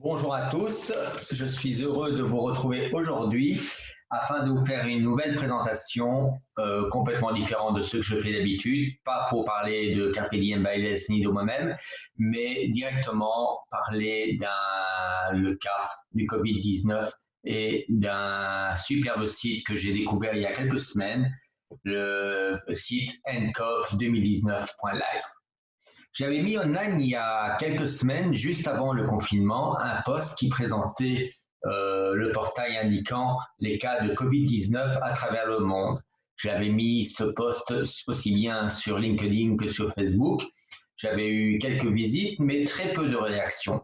Bonjour à tous, je suis heureux de vous retrouver aujourd'hui afin de vous faire une nouvelle présentation complètement différente de ce que je fais d'habitude, pas pour parler de CARPE DIEM by Les ni de moi-même, mais directement parler le cas du Covid-19 et d'un superbe site que j'ai découvert il y a quelques semaines, le site ncov2019.live. J'avais mis online il y a quelques semaines, juste avant le confinement, un post qui présentait le portail indiquant les cas de Covid-19 à travers le monde. J'avais mis ce post aussi bien sur LinkedIn que sur Facebook. J'avais eu quelques visites, mais très peu de réactions.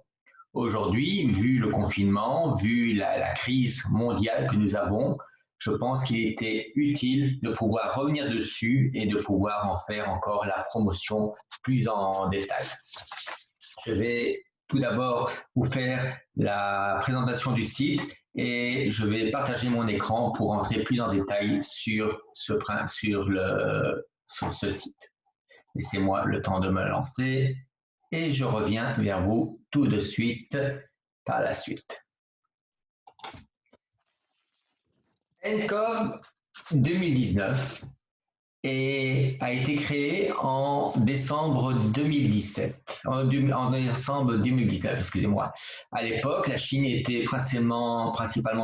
Aujourd'hui, vu le confinement, vu la crise mondiale que nous avons, je pense qu'il était utile de pouvoir revenir dessus et de pouvoir en faire encore la promotion plus en détail. Je vais tout d'abord vous faire la présentation du site et je vais partager mon écran pour entrer plus en détail sur ce site. Laissez-moi le temps de me lancer et je reviens vers vous tout de suite par la suite. ncov 2019 a été créé en décembre 2017, en décembre 2019, excusez-moi. À l'époque, la Chine était principalement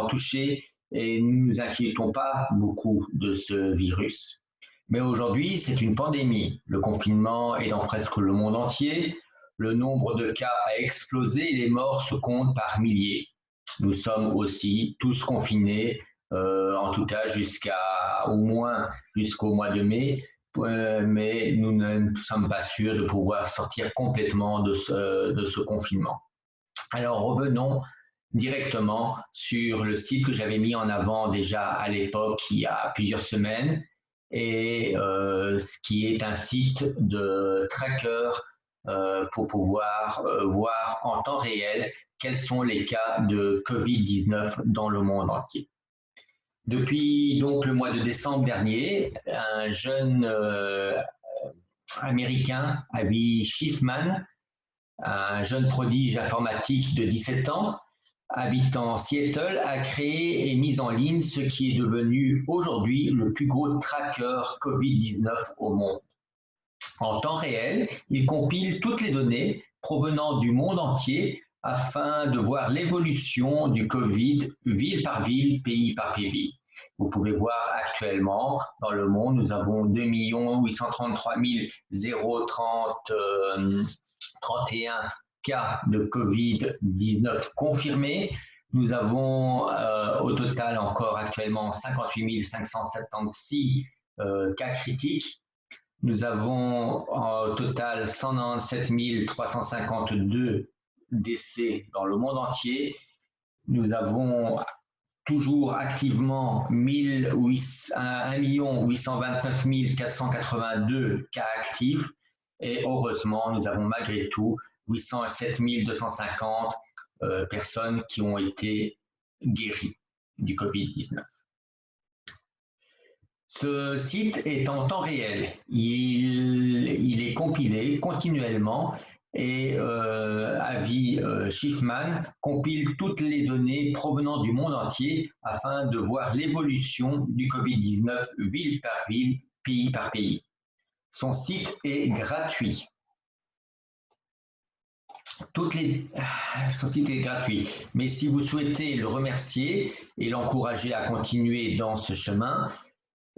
touchée et nous nous inquiétons pas beaucoup de ce virus. Mais aujourd'hui, c'est une pandémie. Le confinement est dans presque le monde entier. Le nombre de cas a explosé et les morts se comptent par milliers. Nous sommes aussi tous confinés, en tout cas au moins jusqu'au mois de mai, mais nous ne sommes pas sûrs de pouvoir sortir complètement de ce confinement. Alors revenons directement sur le site que j'avais mis en avant déjà à l'époque, il y a plusieurs semaines, et ce qui est un site de tracker pour pouvoir voir en temps réel quels sont les cas de Covid-19 dans le monde entier. Depuis donc le mois de décembre dernier, un jeune américain, Avi Schiffmann, un jeune prodige informatique de 17 ans, habitant Seattle, a créé et mis en ligne ce qui est devenu aujourd'hui le plus gros tracker Covid-19 au monde. En temps réel, il compile toutes les données provenant du monde entier afin de voir l'évolution du Covid ville par ville, pays par pays. Vous pouvez voir actuellement, dans le monde, nous avons 2 833 031 cas de Covid-19 confirmés. Nous avons au total encore actuellement 58 576 cas critiques. Nous avons au total 197 352 décès dans le monde entier. Nous avons toujours activement 1 829 482 cas actifs et heureusement, nous avons malgré tout 807 250 personnes qui ont été guéries du Covid-19. Ce site est en temps réel, il est compilé continuellement et Avi Schiffmann compile toutes les données provenant du monde entier afin de voir l'évolution du Covid-19 ville par ville, pays par pays. Son site est gratuit. Son site est gratuit, mais si vous souhaitez le remercier et l'encourager à continuer dans ce chemin,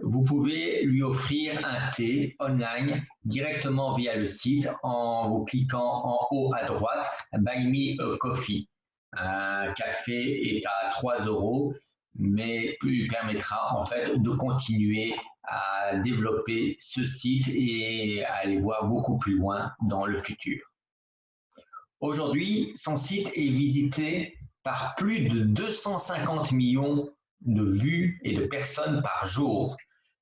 vous pouvez lui offrir un thé online directement via le site en vous cliquant en haut à droite « Buy me a coffee ». Un café est à 3 €, mais lui permettra en fait de continuer à développer ce site et à aller voir beaucoup plus loin dans le futur. Aujourd'hui, son site est visité par plus de 250 millions de vues et de personnes par jour.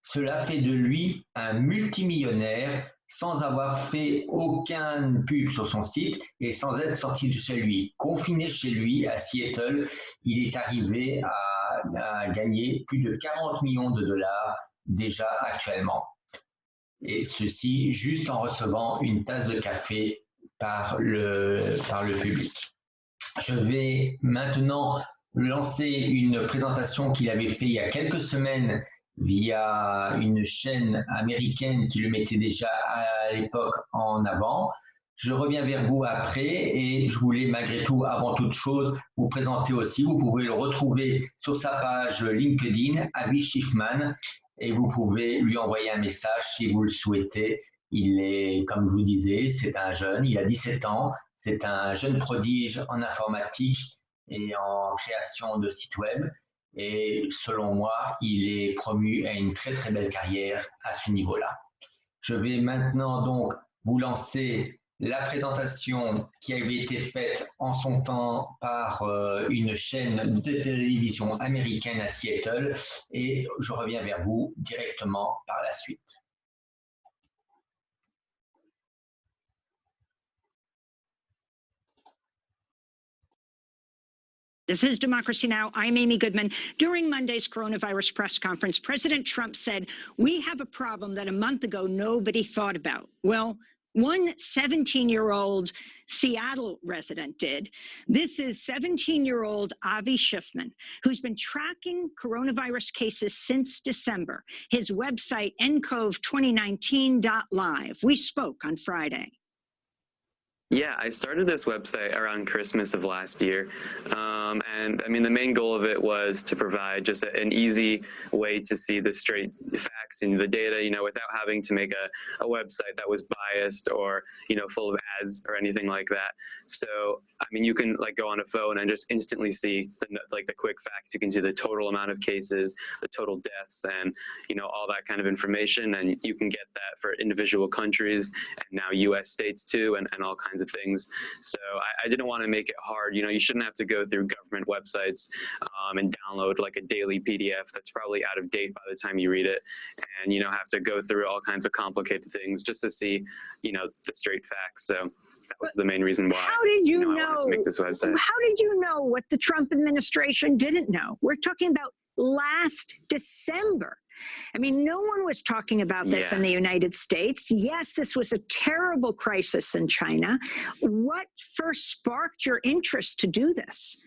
Cela fait de lui un multimillionnaire sans avoir fait aucun pub sur son site et sans être sorti de chez lui. Confiné chez lui à Seattle, il est arrivé à gagner plus de 40 millions de dollars déjà actuellement. Et ceci juste en recevant une tasse de café par le public. Je vais maintenant lancer une présentation qu'il avait fait il y a quelques semaines via une chaîne américaine qui le mettait déjà à l'époque en avant. Je reviens vers vous après et je voulais malgré tout, avant toute chose, vous présenter aussi. Vous pouvez le retrouver sur sa page LinkedIn, Avi Schiffmann, et vous pouvez lui envoyer un message si vous le souhaitez. Il est, comme je vous disais, c'est un jeune, il a 17 ans, c'est un jeune prodige en informatique et en création de sites web. Et selon moi, il est promu à une très très belle carrière à ce niveau-là. Je vais maintenant donc vous lancer la présentation qui avait été faite en son temps par une chaîne de télévision américaine à Seattle et je reviens vers vous directement par la suite. This is Democracy Now! I'm Amy Goodman. During Monday's coronavirus press conference, President Trump said, "We have a problem that a month ago nobody thought about." Well, one 17-year-old Seattle resident did. This is 17-year-old Avi Schiffmann, who's been tracking coronavirus cases since December. His website, ncov2019.live. We spoke on Friday. Yeah, I started this website around Christmas of last year. And I mean, the main goal of it was to provide just an easy way to see the straight facts and the data, you know, without having to make a website that was biased or, you know, full of ads or anything like that. So, I mean, you can like go on a phone and just instantly see the quick facts. You can see the total amount of cases, the total deaths, and, you know, all that kind of information. And you can get that for individual countries and now US states too, and all kinds of things. So I didn't want to make it hard. You know, you shouldn't have to go through government websites and download like a daily PDF that's probably out of date by the time you read it, and, you know, have to go through all kinds of complicated things just to see, you know, the straight facts. So that was the main reason why. How did you know? I wanted to make this website. How did you know what the Trump administration didn't know? We're talking about last December. I mean, no one was talking about this in the United States. Yes, this was a terrible crisis in China. What first sparked your interest to do this?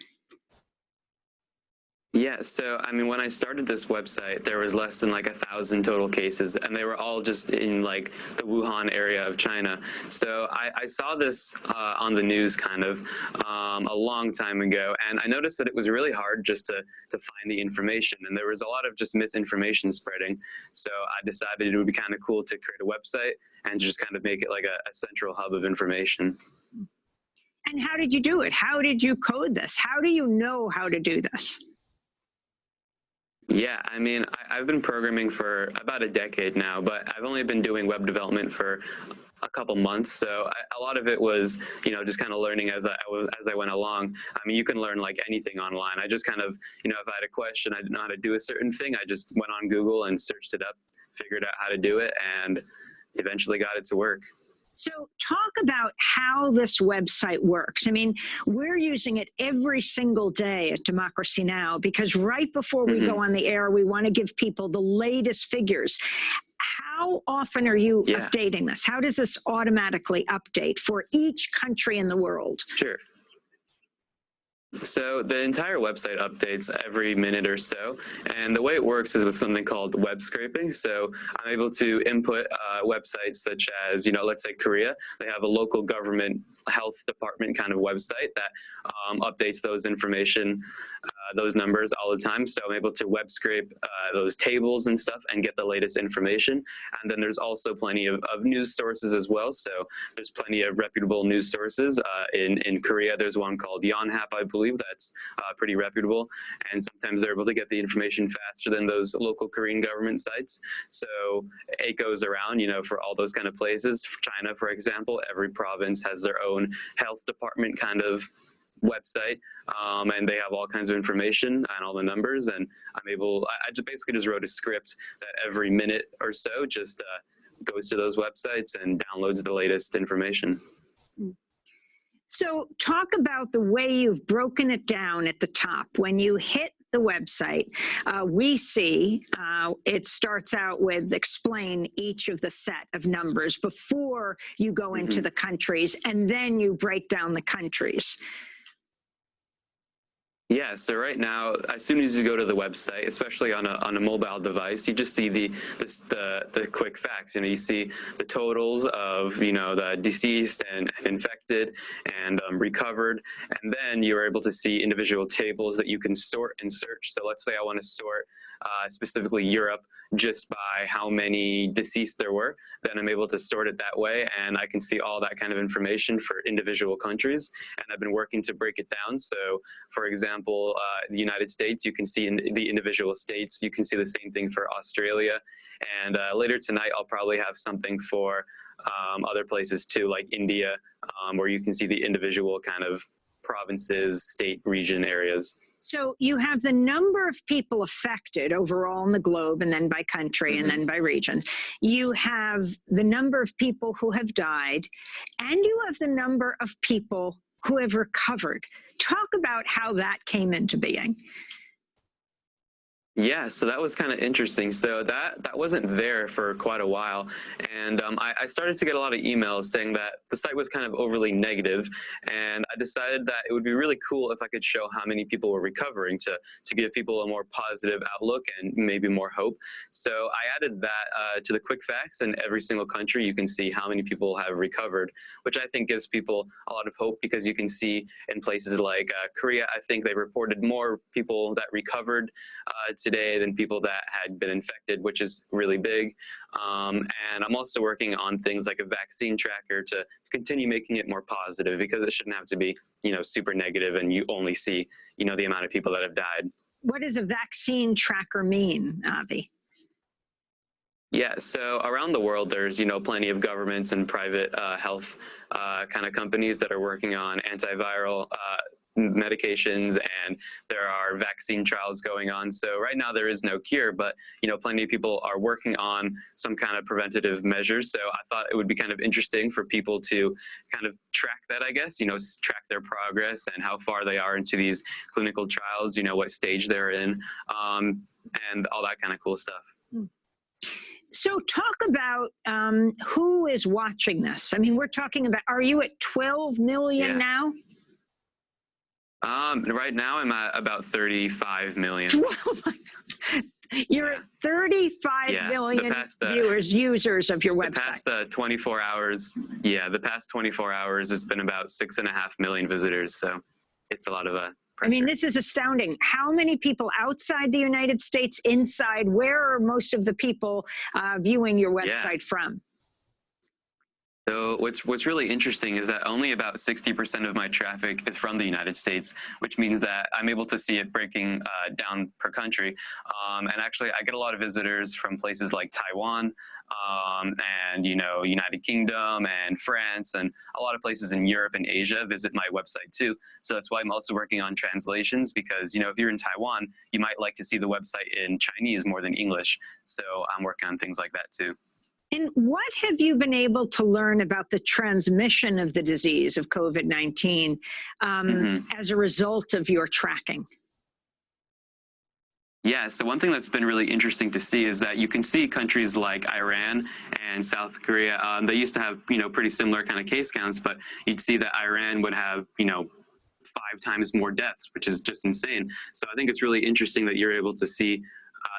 Yeah, so I mean, when I started this website, there was less than like 1,000 total cases, and they were all just in like the Wuhan area of China. So I saw this on the news kind of a long time ago, and I noticed that it was really hard just to find the information, and there was a lot of just misinformation spreading. So I decided it would be kind of cool to create a website and just kind of make it like a central hub of information. And how did you do it? How did you code this? How do you know how to do this? Yeah, I mean, I've been programming for about a decade now, but I've only been doing web development for a couple months. So a lot of it was, you know, just kind of learning as I went along. I mean, you can learn like anything online. I just kind of, you know, if I had a question, I didn't know how to do a certain thing, I just went on Google and searched it up, figured out how to do it, and eventually got it to work. So talk about how this website works. I mean, we're using it every single day at Democracy Now! Because right before we go on the air, we want to give people the latest figures. How often are you updating this? How does this automatically update for each country in the world? Sure. So the entire website updates every minute or so, and the way it works is with something called web scraping. So I'm able to input websites such as, you know, let's say Korea. They have a local government health department kind of website that updates those information, those numbers all the time. So I'm able to web scrape those tables and stuff and get the latest information. And then there's also plenty of news sources as well. So there's plenty of reputable news sources. In Korea, there's one called Yonhap, I believe, that's pretty reputable. And sometimes they're able to get the information faster than those local Korean government sites. So it goes around, you know, for all those kind of places. For China, for example, every province has their own health department kind of website, and they have all kinds of information and all the numbers, and I basically just wrote a script that every minute or so just goes to those websites and downloads the latest information. So talk about the way you've broken it down at the top. When you hit the website, we see it starts out with explain each of the set of numbers before you go into the countries, and then you break down the countries. Yeah, so right now, as soon as you go to the website, especially on a mobile device, you just see the quick facts. You know, you see the totals of, you know, the deceased and infected and recovered, and then you're able to see individual tables that you can sort and search. So let's say I want to sort specifically Europe just by how many deceased there were, then I'm able to sort it that way, and I can see all that kind of information for individual countries. And I've been working to break it down. So, for example, the United States, you can see in the individual states. You can see the same thing for Australia. And later tonight, I'll probably have something for other places too, like India, where you can see the individual kind of provinces, state, region areas. So you have the number of people affected overall in the globe, and then by country, and then by region. You have the number of people who have died, and you have the number of people who have recovered. Talk about how that came into being. Yeah, so that was kind of interesting. So that wasn't there for quite a while. And I started to get a lot of emails saying that the site was kind of overly negative. And I decided that it would be really cool if I could show how many people were recovering to give people a more positive outlook and maybe more hope. So I added that to the quick facts, and every single country you can see how many people have recovered, which I think gives people a lot of hope, because you can see in places like Korea, I think they reported more people that recovered today than people that had been infected, which is really big. And I'm also working on things like a vaccine tracker to continue making it more positive, because it shouldn't have to be, you know, super negative and you only see, you know, the amount of people that have died. What does a vaccine tracker mean, Avi? Yeah, so around the world, there's, you know, plenty of governments and private health kind of companies that are working on antiviral medications, and there are vaccine trials going on. So right now there is no cure, but, you know, plenty of people are working on some kind of preventative measures. So I thought it would be kind of interesting for people to kind of track that, I guess, you know, track their progress and how far they are into these clinical trials, you know, what stage they're in, and all that kind of cool stuff. So talk about who is watching this. I mean, we're talking about, are you at 12 million now? Right now I'm at about 35 million. Oh my God. You're at 35 million viewers, users of your website. The past 24 hours, the past 24 hours has been about 6.5 million visitors. So it's a lot of pressure. I mean, this is astounding. How many people outside the United States, inside? Where are most of the people viewing your website from? So what's really interesting is that only about 60% of my traffic is from the United States, which means that I'm able to see it breaking down per country. And actually, I get a lot of visitors from places like Taiwan, and, you know, United Kingdom and France, and a lot of places in Europe and Asia visit my website too. So that's why I'm also working on translations, because, you know, if you're in Taiwan, you might like to see the website in Chinese more than English. So I'm working on things like that too. And what have you been able to learn about the transmission of the disease of COVID-19 as a result of your tracking? Yeah, so one thing that's been really interesting to see is that you can see countries like Iran and South Korea. They used to have, you know, pretty similar kind of case counts, but you'd see that Iran would have, you know, 5 times more deaths, which is just insane. So I think it's really interesting that you're able to see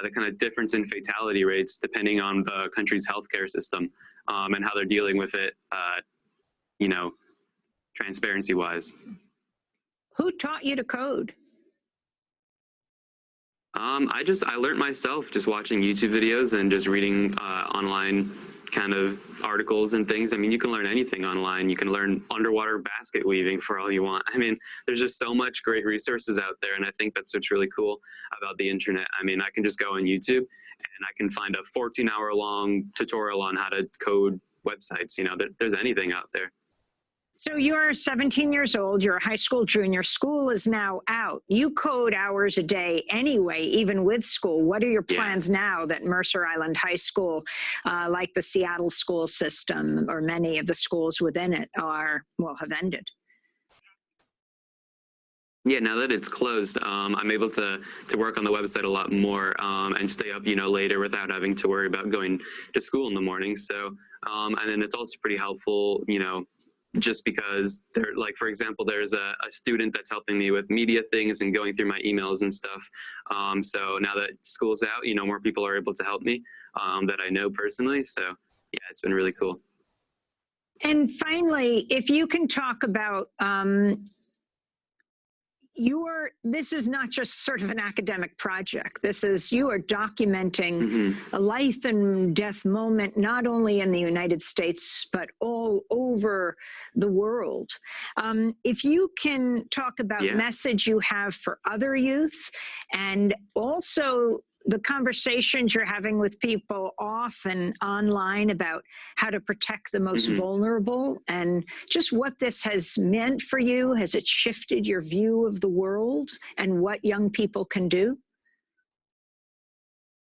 the kind of difference in fatality rates depending on the country's healthcare system, and how they're dealing with it, you know, transparency-wise. Who taught you to code? I learned myself just watching YouTube videos and just reading online kind of articles and things. I mean, you can learn anything online. You can learn underwater basket weaving for all you want. I mean, there's just so much great resources out there, and I think that's what's really cool about the internet. I mean, I can just go on YouTube and I can find a 14-hour-long tutorial on how to code websites. You know, there's anything out there. So you're 17 years old, you're a high school junior, school is now out. You code hours a day anyway, even with school. What are your plans now that Mercer Island High School, like the Seattle school system, or many of the schools within it have ended? Yeah, now that it's closed, I'm able to work on the website a lot more, and stay up, you know, later without having to worry about going to school in the morning. So, and then it's also pretty helpful, you know, just because they're like, for example, there's a student that's helping me with media things and going through my emails and stuff. So now that school's out, you know, more people are able to help me that I know personally. So yeah, it's been really cool. And finally, if you can talk about this is not just sort of an academic project. This is, you are documenting a life and death moment, not only in the United States, but all over the world. If you can talk about message you have for other youth, and also the conversations you're having with people off and online about how to protect the most vulnerable, and just what this has meant for you. Has it shifted your view of the world and what young people can do?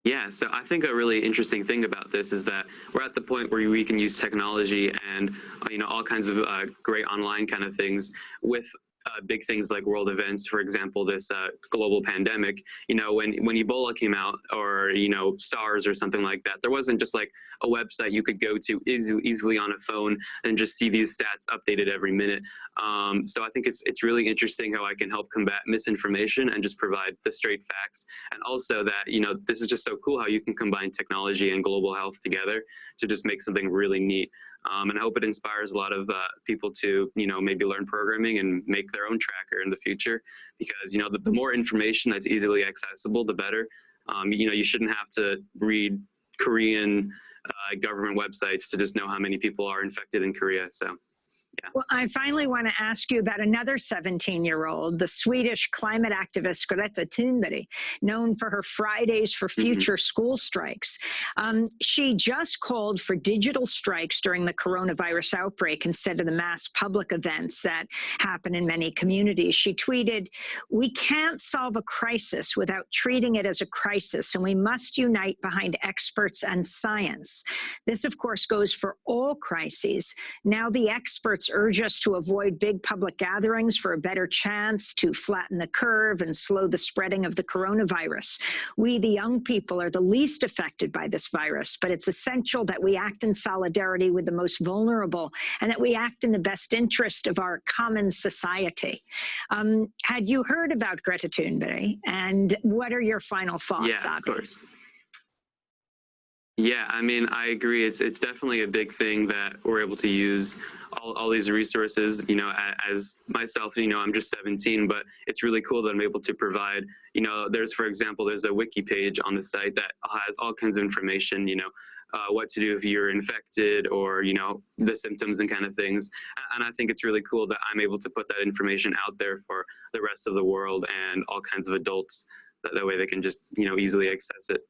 Yeah, so I think a really interesting thing about this is that we're at the point where we can use technology and, you know, all kinds of great online kind of things with big things like world events. For example, this global pandemic, you know, when Ebola came out, or, you know, SARS or something like that, there wasn't just like a website you could go to easily on a phone and just see these stats updated every minute. So I think it's really interesting how I can help combat misinformation and just provide the straight facts. And also that, you know, this is just so cool how you can combine technology and global health together to just make something really neat. And I hope it inspires a lot of people to, you know, maybe learn programming and make their own tracker in the future, because, you know, the more information that's easily accessible, the better. You know, you shouldn't have to read Korean government websites to just know how many people are infected in Korea. So. Yeah. Well, I finally want to ask you about another 17-year-old, the Swedish climate activist Greta Thunberg, known for her Fridays for Future school strikes. She just called for digital strikes during the coronavirus outbreak instead of the mass public events that happen in many communities. She tweeted, "We can't solve a crisis without treating it as a crisis, and we must unite behind experts and science." This, of course, goes for all crises. Now the experts urge us to avoid big public gatherings for a better chance to flatten the curve and slow the spreading of the coronavirus. We, the young people, are the least affected by this virus, but it's essential that we act in solidarity with the most vulnerable and that we act in the best interest of our common society. Had you heard about Greta Thunberg, and what are your final thoughts, Yeah, Avi? of course. Yeah, I mean, I agree. It's definitely a big thing that we're able to use all these resources. You know, as myself, you know, I'm just 17, but it's really cool that I'm able to provide, you know, for example, there's a wiki page on the site that has all kinds of information, you know, what to do if you're infected, or, you know, the symptoms and kind of things. And I think it's really cool that I'm able to put that information out there for the rest of the world and all kinds of adults. That way they can just, you know, easily access it.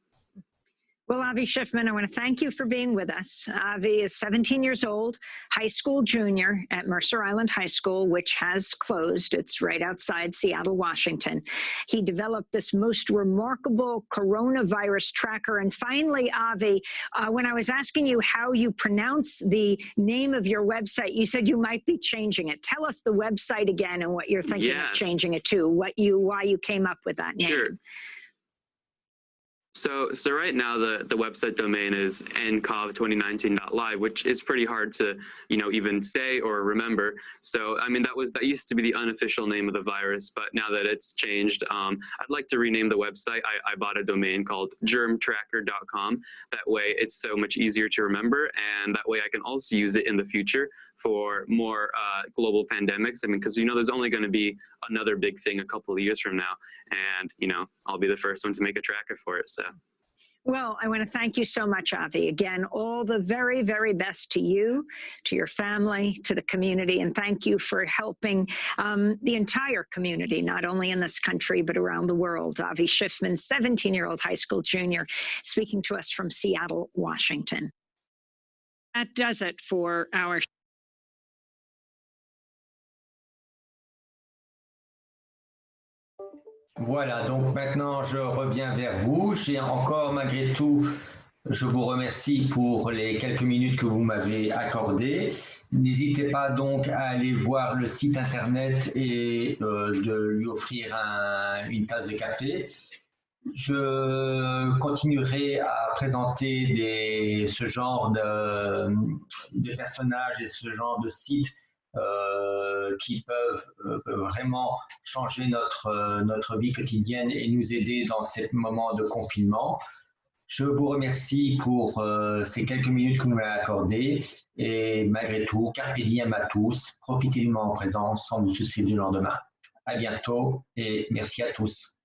Well, Avi Schiffmann, I want to thank you for being with us. Avi is 17 years old, high school junior at Mercer Island High School, which has closed. It's right outside Seattle, Washington. He developed this most remarkable coronavirus tracker. And finally, Avi, when I was asking you how you pronounce the name of your website, you said you might be changing it. Tell us the website again and what you're thinking of changing it to, why you came up with that name. Sure. So right now the website domain is ncov2019.live, which is pretty hard to, you know, even say or remember. So I mean, that used to be the unofficial name of the virus, but now that it's changed, I'd like to rename the website. I bought a domain called germtracker.com. That way it's so much easier to remember, and that way I can also use it in the future for more global pandemics. I mean, because, you know, there's only going to be another big thing a couple of years from now, and, you know, I'll be the first one to make a tracker for it. So. Well, I want to thank you so much, Avi. Again, all the very, very best to you, to your family, to the community, and thank you for helping the entire community, not only in this country, but around the world. Avi Schiffmann, 17-year-old high school junior, speaking to us from Seattle, Washington. That does it for our Voilà, donc maintenant je reviens vers vous. J'ai encore, malgré tout, je vous remercie pour les quelques minutes que vous m'avez accordées. N'hésitez pas donc à aller voir le site internet et de lui offrir une tasse de café. Je continuerai à présenter ce genre de personnages et ce genre de sites qui peuvent vraiment changer notre vie quotidienne et nous aider dans ces moments de confinement. Je vous remercie pour ces quelques minutes que vous m'avez accordées et malgré tout, carpe diem à tous, profitez du moment présent sans vous soucier du lendemain. À bientôt et merci à tous.